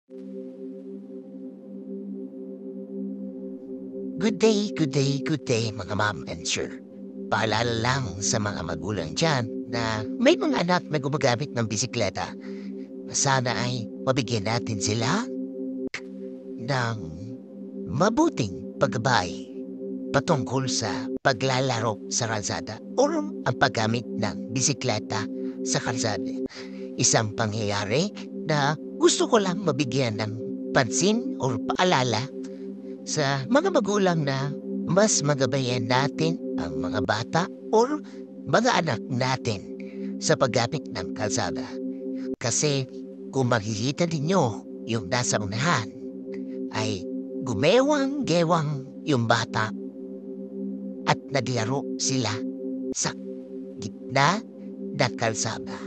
Good day mga ma'am and sir. Paalala lang sa mga magulang dyan na may mga anak na gumagamit ng bisikleta. Sana ay mabigyan natin sila ng mabuting paggabay patungkol sa paglalaro sa kalsada o ang paggamit ng bisikleta sa kalsada. Isang pangyayari na gusto ko lang mabigyan ng pansin o paalala sa mga magulang na mas magabayan natin ang mga bata or mga anak natin sa paggamit ng kalsada. Kasi kung makikita ninyo yung nasa unahan ay gumewang-gewang yung bata at naglaro sila sa gitna ng kalsada.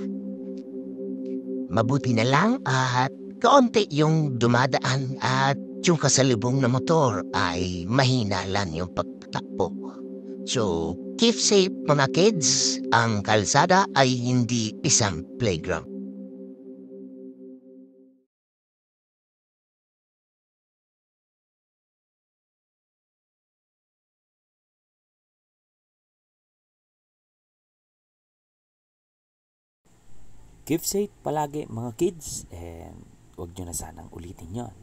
Mabuti na lang at kaunti yung dumadaan at yung kasalubong na motor ay mahina lang yung pagtakbo. So, keep safe mga kids. Ang kalsada ay hindi isang playground. Keep safe palagi mga kids and huwag nyo na sanang ulitin yon.